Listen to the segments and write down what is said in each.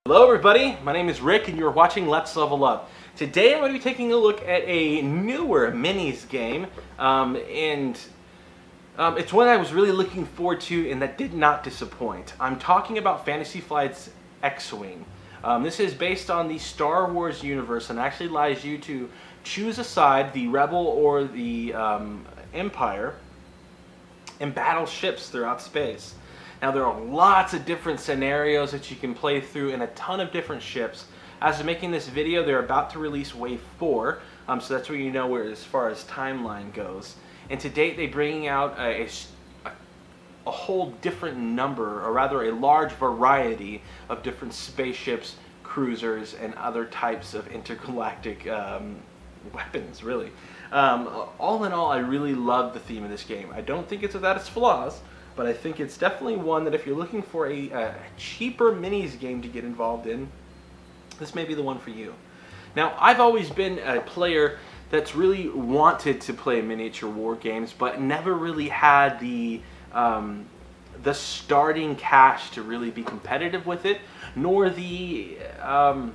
Hello everybody, my name is Rick and you're watching Let's Level Up. Today I'm going to be taking a look at a newer minis game, it's one I was really looking forward to and that did not disappoint. I'm talking about Fantasy Flight's X-Wing. This is based on the Star Wars universe and actually allows you to choose a side, the Rebel or the Empire, and battle ships throughout space. Now there are lots of different scenarios that you can play through and a ton of different ships. As of making this video, they're about to release Wave 4, so that's where you know where as far as timeline goes. And to date, they're bringing out a whole different number, or rather a large variety of different spaceships, cruisers, and other types of intergalactic weapons, really. All in all, I really love the theme of this game. I don't think it's without its flaws, but I think it's definitely one that if you're looking for a cheaper minis game to get involved in, this may be the one for you. Now, I've always been a player that's really wanted to play miniature war games, but never really had the starting cash to really be competitive with it, nor the I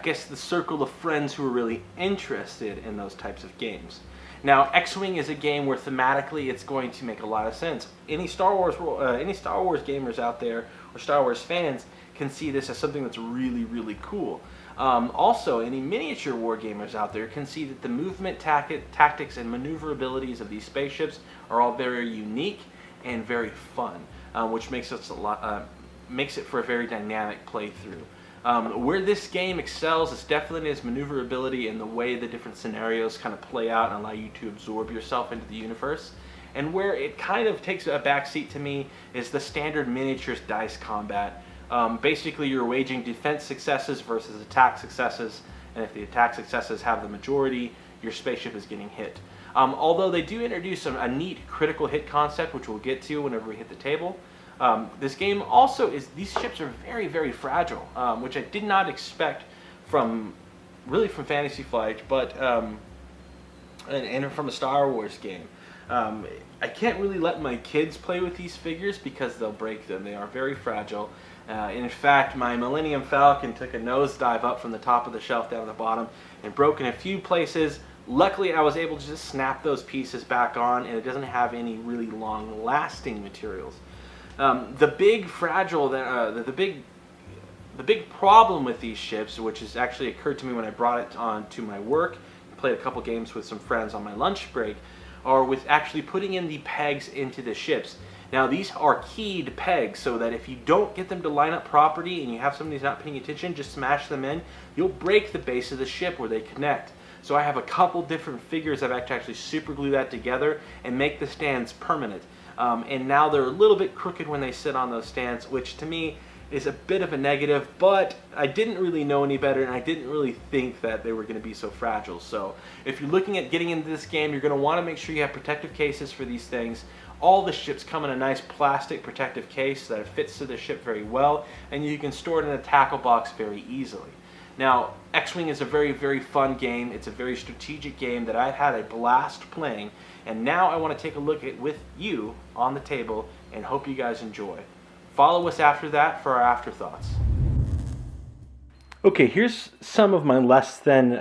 guess the circle of friends who are really interested in those types of games. Now, X-Wing is a game where thematically it's going to make a lot of sense. Any Star Wars gamers out there, or Star Wars fans, can see this as something that's really, really cool. Also, any miniature war gamers out there can see that the movement tactics and maneuverabilities of these spaceships are all very unique and very fun, which makes it for a very dynamic playthrough. Where this game excels is definitely in its maneuverability and the way the different scenarios kind of play out and allow you to absorb yourself into the universe. And where it kind of takes a backseat to me is the standard miniatures dice combat. Basically, you're waging defense successes versus attack successes, and if the attack successes have the majority, your spaceship is getting hit. Although they do introduce a neat critical hit concept, which we'll get to whenever we hit the table. This game also these ships are very, very fragile, which I did not expect from Fantasy Flight, but and from a Star Wars game. I can't really let my kids play with these figures because they'll break them. They are very fragile. In fact, my Millennium Falcon took a nosedive up from the top of the shelf down to the bottom and broke in a few places. Luckily, I was able to just snap those pieces back on, and it doesn't have any really long-lasting materials. The big problem with these ships, which has actually occurred to me when I brought it on to my work, played a couple games with some friends on my lunch break, are with actually putting in the pegs into the ships. Now, these are keyed pegs, so that if you don't get them to line up properly and you have somebody who's not paying attention, just smash them in, you'll break the base of the ship where they connect. So I have a couple different figures that I've actually super glue that together and make the stands permanent. And now they're a little bit crooked when they sit on those stands, which to me is a bit of a negative, but I didn't really know any better, and I didn't really think that they were going to be so fragile. So if you're looking at getting into this game, you're going to want to make sure you have protective cases for these things. All the ships come in a nice plastic protective case that fits to the ship very well, and you can store it in a tackle box very easily. Now, X-Wing is a very, very fun game. It's a very strategic game that I've had a blast playing, and now I want to take a look at with you on the table and hope you guys enjoy. Follow us after that for our afterthoughts. Okay, here's some of my less than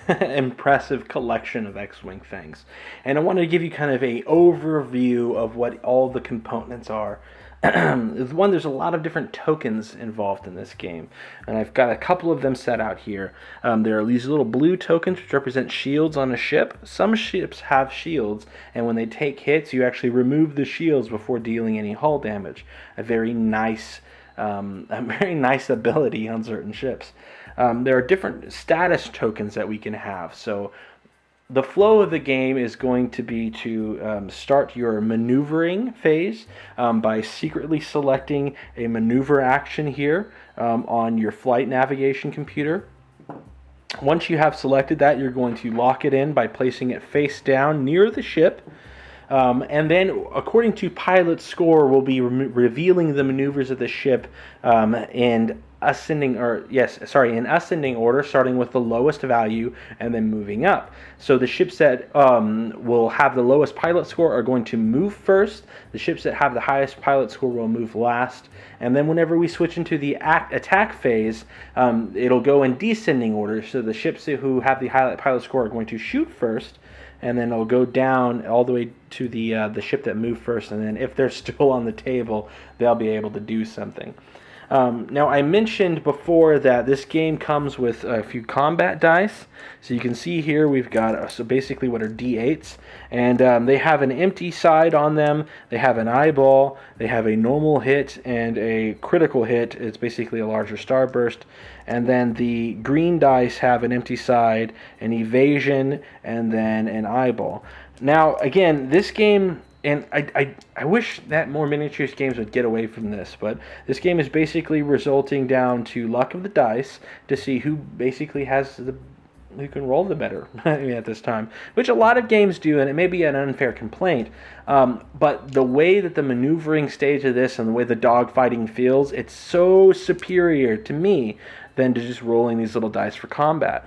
impressive collection of X-Wing things. And I wanted to give you kind of an overview of what all the components are. One, there's a lot of different tokens involved in this game, and I've got a couple of them set out here. There are these little blue tokens which represent shields on a ship. Some ships have shields, and when they take hits, you actually remove the shields before dealing any hull damage. A very nice ability on certain ships. There are different status tokens that we can have. So the flow of the game is going to be to start your maneuvering phase by secretly selecting a maneuver action here on your flight navigation computer. Once you have selected that, you're going to lock it in by placing it face down near the ship. And then, according to pilot score, we'll be revealing the maneuvers of the ship and in ascending order, starting with the lowest value and then moving up. So the ships that will have the lowest pilot score are going to move first. The ships that have the highest pilot score will move last. And then whenever we switch into the attack phase, it'll go in descending order. So the ships who have the high pilot score are going to shoot first, and then it'll go down all the way to the ship that moved first. And then if they're still on the table, they'll be able to do something. Now, I mentioned before that this game comes with a few combat dice. So you can see here we've got so basically what are D8s, and they have an empty side on them. They have an eyeball, they have a normal hit, and a critical hit. It's basically a larger starburst. And then the green dice have an empty side, an evasion, and then an eyeball. Now, again, this game... And I wish that more miniatures games would get away from this, but this game is basically resulting down to luck of the dice to see who basically who can roll the better at this time, which a lot of games do, and it may be an unfair complaint. But the way that the maneuvering stage of this and the way the dogfighting feels, it's so superior to me than to just rolling these little dice for combat.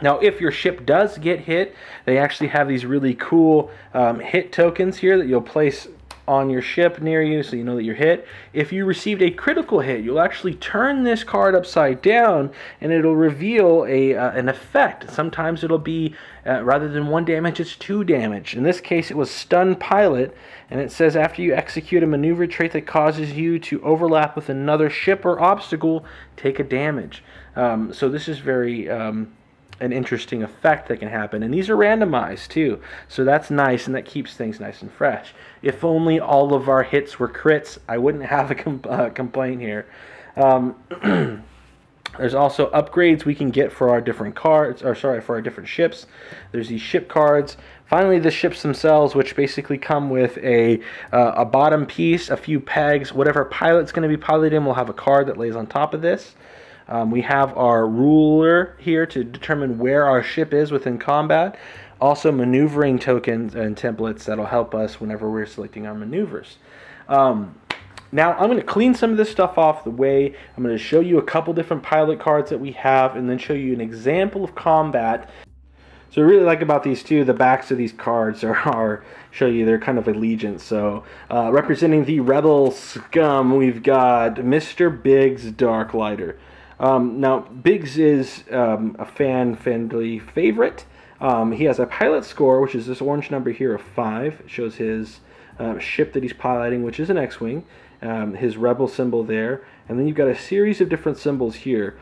Now, if your ship does get hit, they actually have these really cool hit tokens here that you'll place on your ship near you so you know that you're hit. If you received a critical hit, you'll actually turn this card upside down and it'll reveal an effect. Sometimes it'll be, rather than 1 damage, it's 2 damage. In this case, it was Stun Pilot, and it says after you execute a maneuver trait that causes you to overlap with another ship or obstacle, take a damage. So this is very... an interesting effect that can happen, and these are randomized too, so that's nice, and that keeps things nice and fresh. If only all of our hits were crits, I wouldn't have a complaint here. There's also upgrades we can get for our different for our different ships. There's these ship cards. Finally, the ships themselves, which basically come with a bottom piece, a few pegs. Whatever pilot's going to be piloting will have a card that lays on top of this. We have our ruler here to determine where our ship is within combat. Also maneuvering tokens and templates that'll help us whenever we're selecting our maneuvers. Now I'm going to clean some of this stuff off the way. I'm going to show you a couple different pilot cards that we have and then show you an example of combat. So what I really like about these two, the backs of these cards show you they're kind of allegiance. So representing the Rebel Scum, we've got Mr. Biggs Darklighter. Now, Biggs is a fan-friendly favorite. He has a pilot score, which is this orange number here of 5. It shows his ship that he's piloting, which is an X-Wing, his Rebel symbol there. And then you've got a series of different symbols here.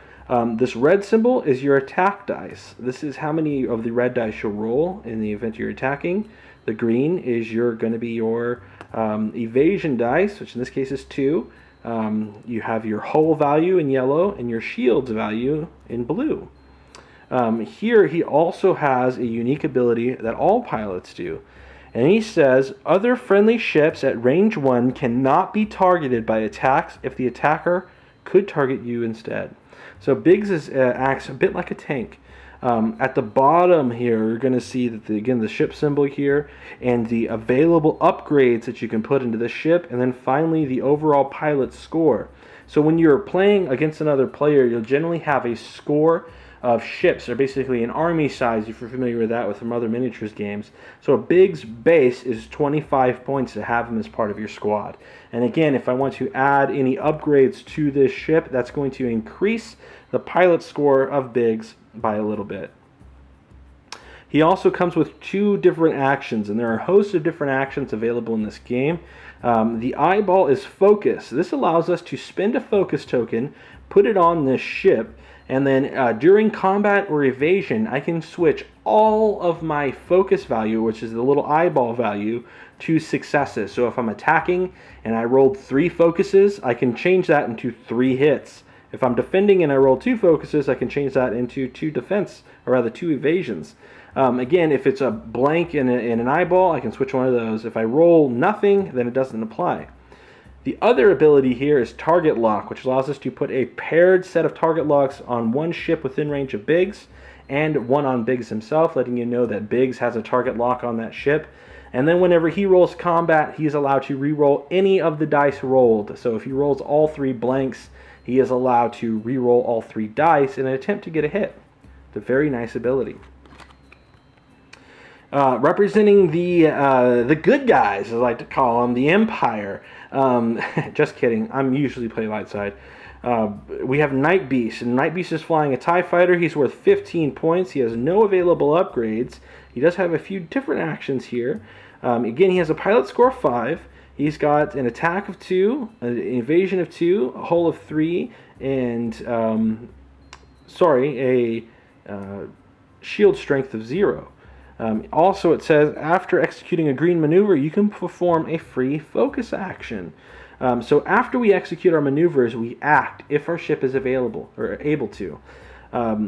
This red symbol is your attack dice. This is how many of the red dice you'll roll in the event you're attacking. The green is going to be your evasion dice, which in this case is 2. You have your hull value in yellow and your shield's value in blue. Here he also has a unique ability that all pilots do. And he says, other friendly ships at range 1 cannot be targeted by attacks if the attacker could target you instead. So Biggs acts a bit like a tank. At the bottom here, you're going to see that, the ship symbol here, and the available upgrades that you can put into the ship, and then finally the overall pilot score. So when you're playing against another player, you'll generally have a score of ships, or basically an army size, if you're familiar with that from other miniatures games. So a Biggs base is 25 points to have him as part of your squad. And again, if I want to add any upgrades to this ship, that's going to increase the pilot score of Biggs by a little bit. He also comes with 2 different actions, and there are a host of different actions available in this game. The eyeball is focus. This allows us to spend a focus token, put it on this ship, and then during combat or evasion, I can switch all of my focus value, which is the little eyeball value, to successes. So if I'm attacking and I rolled 3 focuses, I can change that into 3 hits. If I'm defending and I roll 2 focuses, I can change that into 2 defense, or rather 2 evasions. Again, if it's a blank and an eyeball, I can switch one of those. If I roll nothing, then it doesn't apply. The other ability here is Target Lock, which allows us to put a paired set of target locks on one ship within range of Biggs, and one on Biggs himself, letting you know that Biggs has a target lock on that ship. And then whenever he rolls combat, he's allowed to re-roll any of the dice rolled. So if he rolls all 3 blanks, he is allowed to re-roll all 3 dice in an attempt to get a hit. It's a very nice ability. Representing the good guys, as I like to call them, the Empire. Just kidding. I'm usually play light side. We have Night Beast, and Night Beast is flying a TIE fighter. He's worth 15 points. He has no available upgrades. He does have a few different actions here. Again, he has a pilot score of 5. He's got an attack of 2, an evasion of 2, a hull of 3, and a shield strength of 0. Also, it says, after executing a green maneuver, you can perform a free focus action. So after we execute our maneuvers, we act if our ship is available or able to.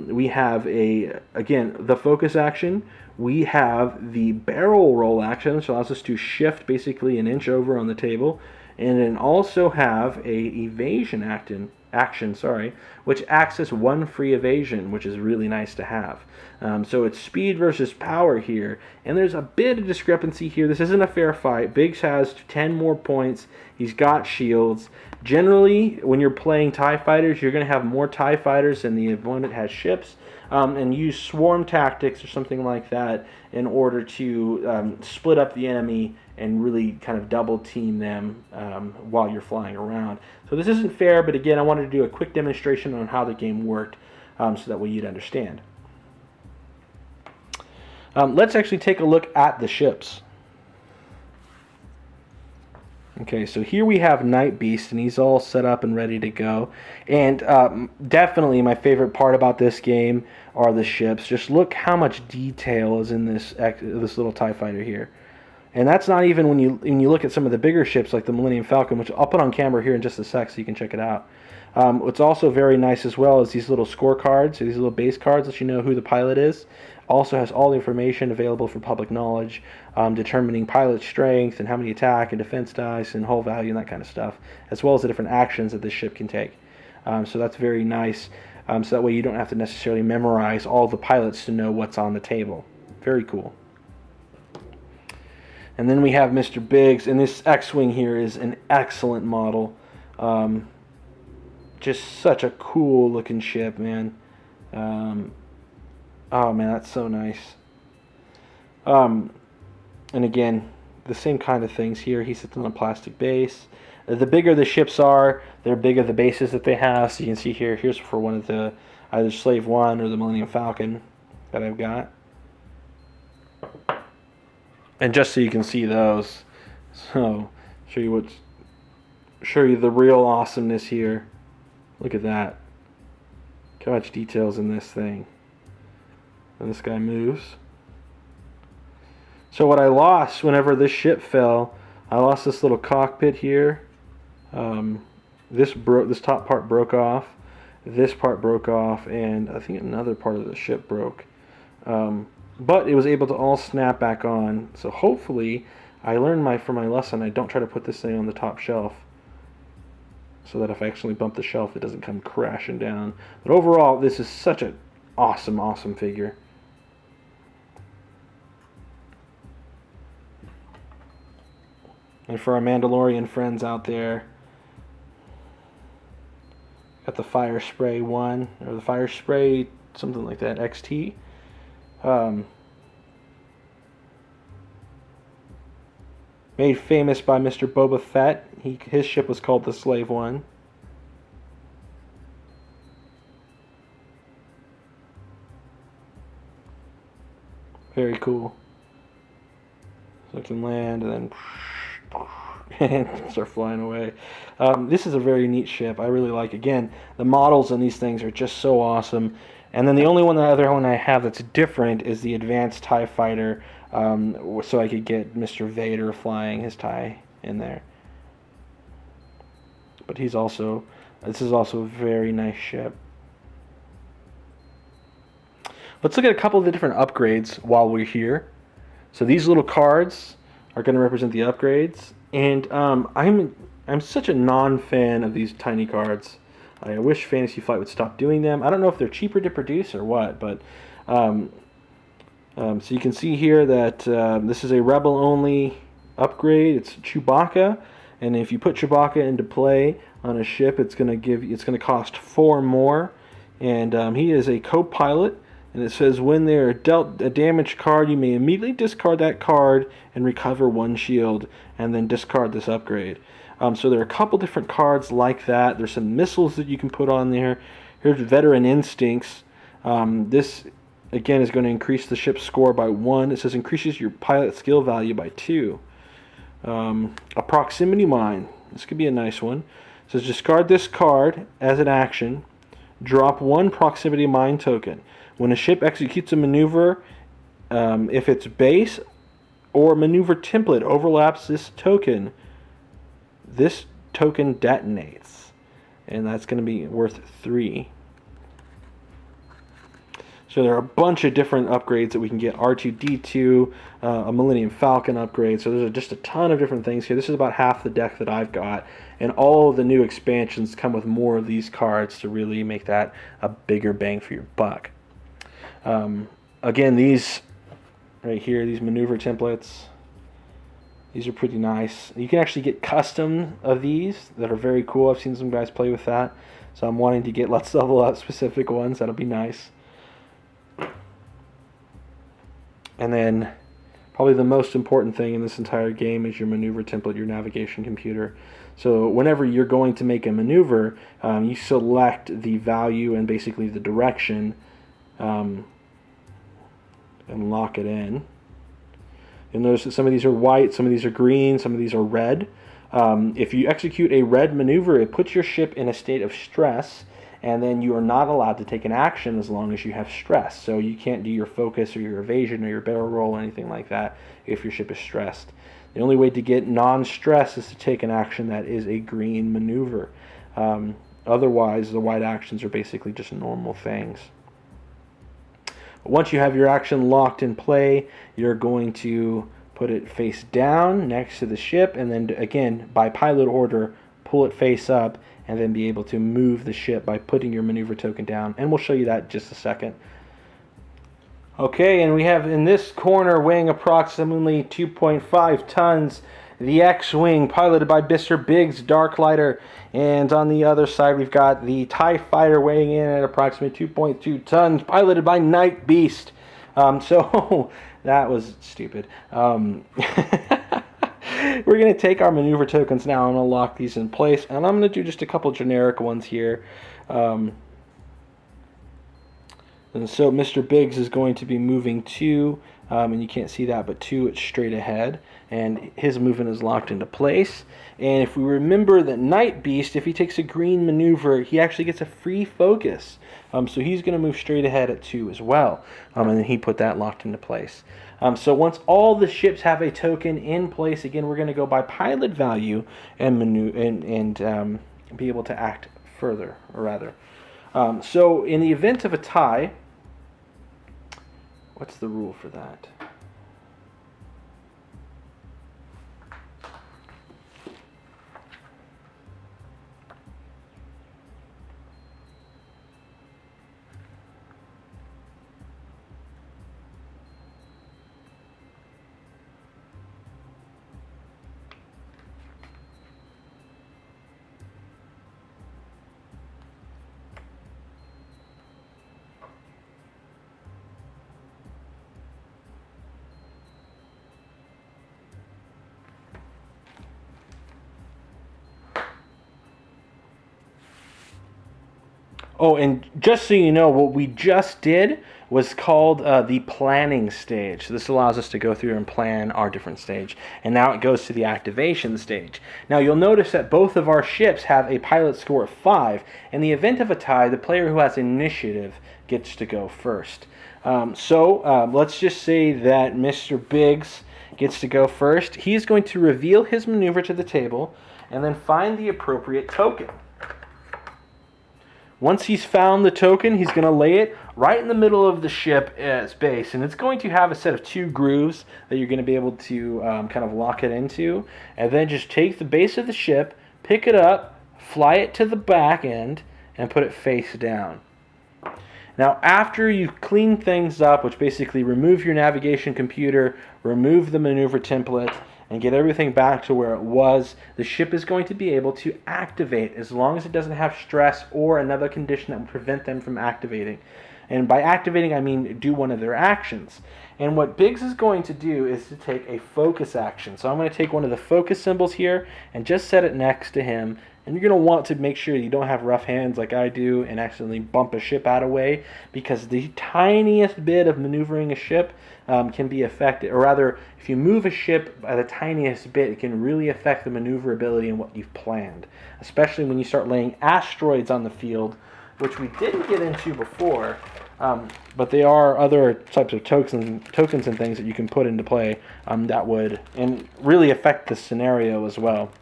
We have, again, the focus action. We have the barrel roll action, which allows us to shift basically an inch over on the table. And then also have a evasion action, which acts as 1 free evasion, which is really nice to have. So it's speed versus power here, and there's a bit of discrepancy here. This isn't a fair fight. Biggs has 10 more points. He's got shields. Generally, when you're playing TIE fighters, you're going to have more TIE fighters than the opponent has ships, and use swarm tactics or something like that in order to split up the enemy and really kind of double team them while you're flying around. So this isn't fair, but again, I wanted to do a quick demonstration on how the game worked so that way you'd understand. Let's actually take a look at the ships. Okay, so here we have Night Beast, and he's all set up and ready to go. And definitely my favorite part about this game are the ships. Just look how much detail is in this little TIE fighter here. And that's not even when you look at some of the bigger ships like the Millennium Falcon, which I'll put on camera here in just a sec so you can check it out. What's also very nice as well is these little scorecards, these little base cards let you know who the pilot is. Also has all the information available for public knowledge, determining pilot strength and how many attack and defense dice and hull value and that kind of stuff, as well as the different actions that this ship can take. So that's very nice. So that way you don't have to necessarily memorize all the pilots to know what's on the table. Very cool. And then we have Mr. Biggs, and this X-Wing here is an excellent model. Just such a cool looking ship, man. Oh man, that's so nice. And again, the same kind of things here. He sits on a plastic base. The bigger the ships are, the bigger the bases that they have. So you can see here, here's for one of the, either Slave 1 or the Millennium Falcon that I've got. And just so you can see those, so show you the real awesomeness here. Look at that. Look how much details in this thing. And this guy moves. So what I lost whenever this ship fell, I lost this little cockpit here. This top part broke off. This part broke off, and I think another part of the ship broke. But it was able to all snap back on. So hopefully I learned from my lesson, I don't try to put this thing on the top shelf, so that if I actually bump the shelf, it doesn't come crashing down. But overall, this is such an awesome, awesome figure. And for our Mandalorian friends out there, got the Fire Spray 1, or the Fire Spray, something like that, XT. Made famous by Mr. Boba Fett. His ship was called the Slave 1. Very cool. So it can land and then and start flying away. This is a very neat ship. I really like. Again, the models on these things are just so awesome. And then the other one I have that's different is the Advanced TIE Fighter, so I could get Mr. Vader flying his TIE in there. But this is also a very nice ship. Let's look at a couple of the different upgrades while we're here. So these little cards are going to represent the upgrades, and I'm such a non-fan of these tiny cards. I wish Fantasy Flight would stop doing them. I don't know if they're cheaper to produce or what, but so you can see here that this is a Rebel-only upgrade. It's Chewbacca, And if you put Chewbacca into play on a ship, it's going to cost 4 more. And he is a co-pilot. And it says when they are dealt a damaged card, you may immediately discard that card and recover 1 shield, and then discard this upgrade. So there are a couple different cards like that. There's some missiles that you can put on there. Here's Veteran Instincts. This, again, is going to increase the ship's score by 1. It says increases your pilot skill value by 2. A Proximity Mine. This could be a nice one. It says discard this card as an action. Drop 1 Proximity Mine token. When a ship executes a maneuver, if its base or maneuver template overlaps this token detonates. And that's going to be worth 3. So there are a bunch of different upgrades that we can get. R2-D2, a Millennium Falcon upgrade. So there's just a ton of different things here. This is about half the deck that I've got. And all of the new expansions come with more of these cards to really make that a bigger bang for your buck. Again, these right here, these maneuver templates, these are pretty nice. You can actually get custom of these that are very cool. I've seen some guys play with that. So I'm wanting to get Let's Level Up specific ones. That'll be nice. And then probably the most important thing in this entire game is your maneuver template, your navigation computer. So whenever you're going to make a maneuver, you select the value and basically the direction and lock it in. You'll notice that some of these are white, some of these are green, some of these are red. If you execute a red maneuver, it puts your ship in a state of stress, and then you are not allowed to take an action as long as you have stress. So you can't do your focus or your evasion or your barrel roll or anything like that if your ship is stressed. The only way to get non-stress is to take an action that is a green maneuver. Otherwise, the white actions are basically just normal things. Once you have your action locked in play, you're going to put it face down next to the ship, and then again, by pilot order, pull it face up, and then be able to move the ship by putting your maneuver token down. And we'll show you that in just a second. Okay, and we have in this corner, weighing approximately 2.5 tons, the X-Wing, piloted by Mr. Biggs Darklighter. And on the other side, we've got the TIE Fighter weighing in at approximately 2.2 tons, piloted by Night Beast. So, that was stupid. We're going to take our maneuver tokens now. I'm going to lock these in place. And I'm going to do just a couple generic ones here. And so Mr. Biggs is going to be moving 2. And you can't see that, but 2, it's straight ahead. And his movement is locked into place. And if we remember that Night Beast, if he takes a green maneuver, he actually gets a free focus. So he's going to move straight ahead at 2 as well. And then he put that locked into place. So once all the ships have a token in place, again, we're going to go by pilot value and be able to act further, or rather. So in the event of a tie, what's the rule for that? Oh, and just so you know, what we just did was called the planning stage. So this allows us to go through and plan our different stage. And now it goes to the activation stage. Now you'll notice that both of our ships have a pilot score of 5. In the event of a tie, the player who has initiative gets to go first. Let's just say that Mr. Biggs gets to go first. He's going to reveal his maneuver to the table and then find the appropriate token. Once he's found the token, he's going to lay it right in the middle of the ship as base. And it's going to have a set of 2 grooves that you're going to be able to kind of lock it into. And then just take the base of the ship, pick it up, fly it to the back end, and put it face down. Now, after you clean things up, which basically remove your navigation computer, remove the maneuver template, and get everything back to where it was, the ship is going to be able to activate as long as it doesn't have stress or another condition that would prevent them from activating. And by activating, I mean do one of their actions. And what Biggs is going to do is to take a focus action. So I'm going to take one of the focus symbols here and just set it next to him. And you're going to want to make sure you don't have rough hands like I do and accidentally bump a ship out of the way, because the tiniest bit of maneuvering a ship can be affected. Or rather, if you move a ship by the tiniest bit, it can really affect the maneuverability and what you've planned, especially when you start laying asteroids on the field, which we didn't get into before. But they are other types of tokens and things that you can put into play that would and really affect the scenario as well.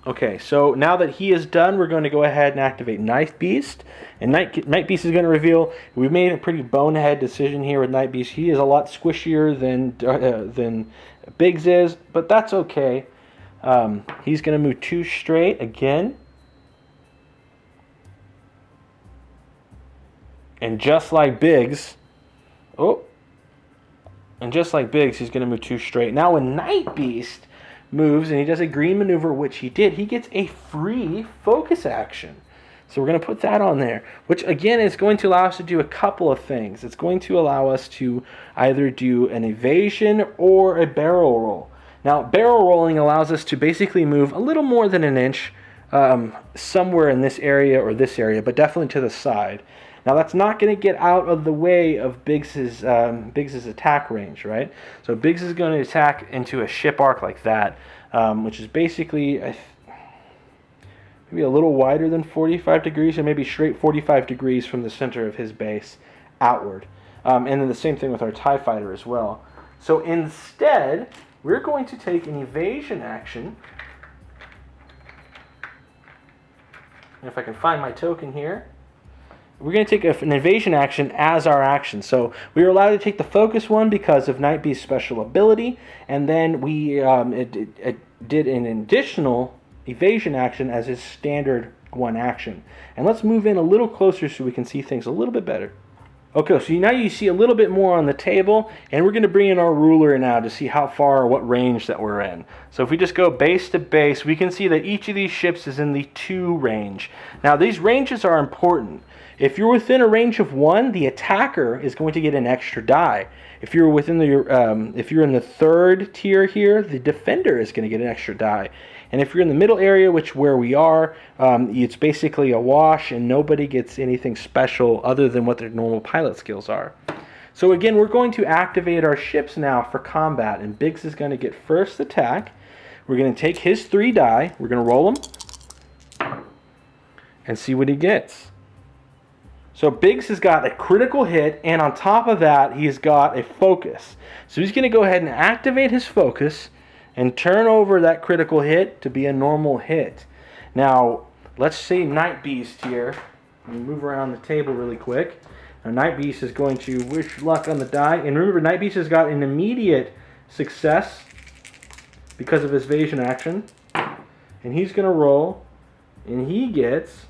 Okay, so now that he is done, we're going to go ahead and activate Night Beast. And Night Beast is going to reveal, we made a pretty bonehead decision here with Night Beast. He is a lot squishier than Biggs is, but that's okay. He's going to move 2 straight again. And just like Biggs, he's going to move 2 straight. Now when Night Beast moves and he does a green maneuver, which he did, he gets a free focus action. So we're going to put that on there, which again is going to allow us to do a couple of things. It's going to allow us to either do an evasion or a barrel roll. Now barrel rolling allows us to basically move a little more than an inch somewhere in this area or this area, but definitely to the side. Now that's not going to get out of the way of Biggs's attack range, right? So Biggs is going to attack into a ship arc like that, which is basically maybe a little wider than 45 degrees, or maybe straight 45 degrees from the center of his base outward. And then the same thing with our TIE fighter as well. So instead, we're going to take an evasion action. And if I can find my token here. We're going to take an evasion action as our action. So we were allowed to take the focus one because of Night Beast's special ability, and then we did an additional evasion action as his standard one action. And let's move in a little closer so we can see things a little bit better. Okay, so now you see a little bit more on the table, and we're going to bring in our ruler now to see how far or what range that we're in. So if we just go base to base, we can see that each of these ships is in the 2 range. Now these ranges are important. If you're within a range of 1, the attacker is going to get an extra die. If you're within if you're in the 3rd tier here, the defender is going to get an extra die. And if you're in the middle area, where we are, it's basically a wash, and nobody gets anything special other than what their normal pilot skills are. So again, we're going to activate our ships now for combat, and Biggs is going to get first attack. We're going to take his 3 die. We're going to roll them and see what he gets. So Biggs has got a critical hit, and on top of that, he's got a focus. So he's going to go ahead and activate his focus and turn over that critical hit to be a normal hit. Now, let's see Night Beast here. Let me move around the table really quick. Now, Night Beast is going to wish luck on the die. And remember, Night Beast has got an immediate success because of his evasion action. And he's going to roll, and he gets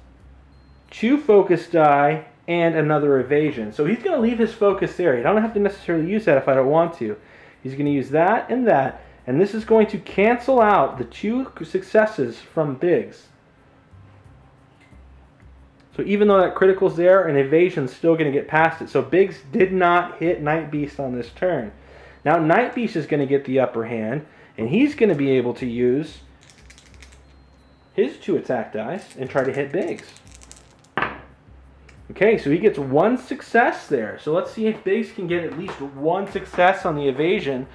2 focus die and another evasion. So he's going to leave his focus there. I don't have to necessarily use that if I don't want to. He's going to use that, and this is going to cancel out the 2 successes from Biggs. So even though that critical's there, an evasion's still going to get past it. So Biggs did not hit Night Beast on this turn. Now Night Beast is going to get the upper hand, and he's going to be able to use his 2 attack dice and try to hit Biggs. Okay, so he gets 1 success there. So let's see if Biggs can get at least 1 success on the evasion.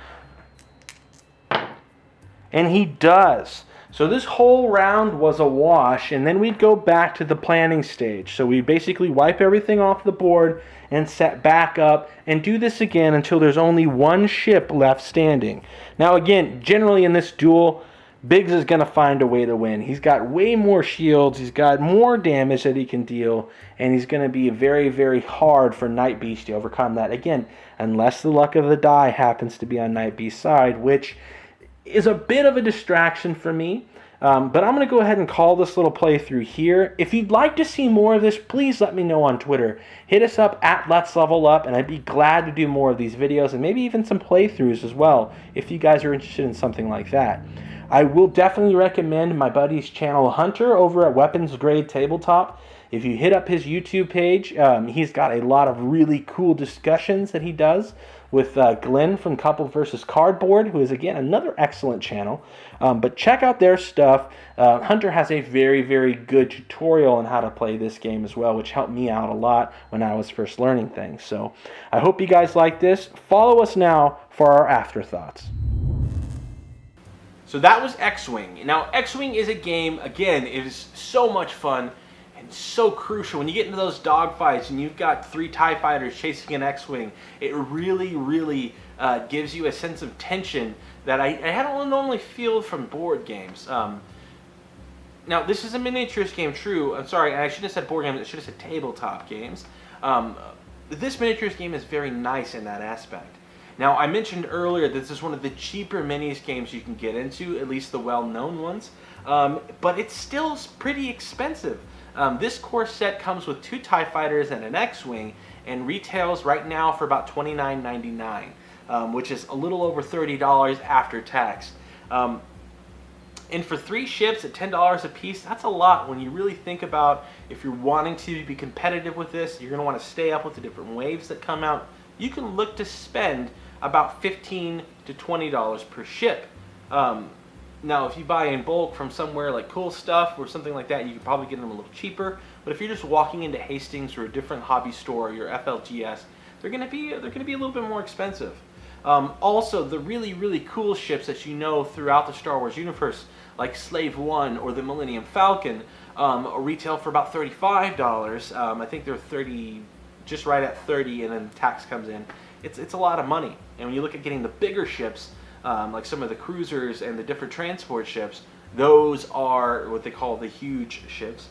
And he does. So this whole round was a wash, and then we'd go back to the planning stage. So we basically wipe everything off the board and set back up and do this again until there's only 1 ship left standing. Now again, generally in this duel, Biggs is going to find a way to win. He's got way more shields, he's got more damage that he can deal, and he's going to be very, very hard for Night Beast to overcome that. Again, unless the luck of the die happens to be on Night Beast's side, which is a bit of a distraction for me. But I'm going to go ahead and call this little playthrough here. If you'd like to see more of this, please let me know on Twitter. Hit us up at Let's Level Up, and I'd be glad to do more of these videos and maybe even some playthroughs as well if you guys are interested in something like that. I will definitely recommend my buddy's channel Hunter over at Weaponsgrade Tabletop. If you hit up his YouTube page, he's got a lot of really cool discussions that he does with Glenn from Couple vs. Cardboard, who is, again, another excellent channel. But check out their stuff. Hunter has a very, very good tutorial on how to play this game as well, which helped me out a lot when I was first learning things. So I hope you guys like this. Follow us now for our afterthoughts. So that was X-Wing. Now, X-Wing is a game, again, it is so much fun and so crucial. When you get into those dogfights and you've got 3 TIE fighters chasing an X-Wing, it really, really gives you a sense of tension that I don't normally feel from board games. Now, this is a miniatures game, true. I'm sorry, I should have said board games. I should have said tabletop games. This miniatures game is very nice in that aspect. Now, I mentioned earlier that this is one of the cheaper minis games you can get into, at least the well-known ones, but it's still pretty expensive. This core set comes with 2 TIE fighters and an X-Wing, and retails right now for about $29.99, which is a little over $30 after tax. And for 3 ships at $10 a piece, that's a lot when you really think about if you're wanting to be competitive with this, you're going to want to stay up with the different waves that come out. You can look to spend about $15 to $20 per ship. Now, if you buy in bulk from somewhere like Cool Stuff or something like that, you can probably get them a little cheaper. But if you're just walking into Hastings or a different hobby store, or your FLGS, they're going to be a little bit more expensive. Also, the really, really cool ships that you know throughout the Star Wars universe, like Slave One or the Millennium Falcon, retail for about $35. I think they're 30, just right at 30, and then tax comes in. It's a lot of money. And when you look at getting the bigger ships, like some of the cruisers and the different transport ships, those are what they call the huge ships.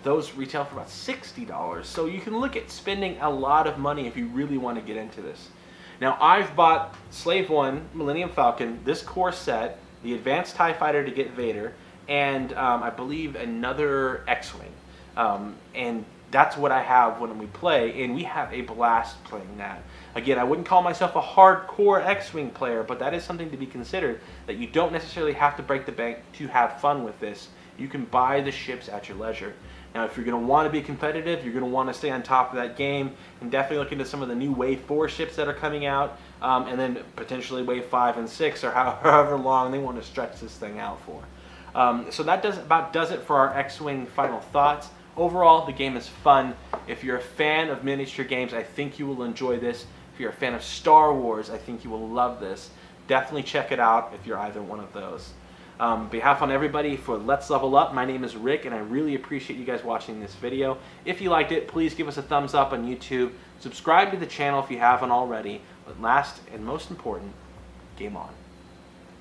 Those retail for about $60. So you can look at spending a lot of money if you really want to get into this. Now, I've bought Slave One, Millennium Falcon, this core set, the Advanced TIE Fighter to get Vader, and I believe another X-Wing. And that's what I have when we play, and we have a blast playing that. Again, I wouldn't call myself a hardcore X-Wing player, but that is something to be considered, that you don't necessarily have to break the bank to have fun with this. You can buy the ships at your leisure. Now, if you're going to want to be competitive, you're going to want to stay on top of that game, and definitely look into some of the new Wave 4 ships that are coming out, and then potentially Wave 5 and 6, or however long they want to stretch this thing out for. So that about does it for our X-Wing final thoughts. Overall, the game is fun. If you're a fan of miniature games, I think you will enjoy this. If you're a fan of Star Wars, I think you will love this. Definitely check it out if you're either one of those. On behalf of everybody for Let's Level Up, my name is Rick, and I really appreciate you guys watching this video. If you liked it, please give us a thumbs up on YouTube. Subscribe to the channel if you haven't already. But last and most important, game on.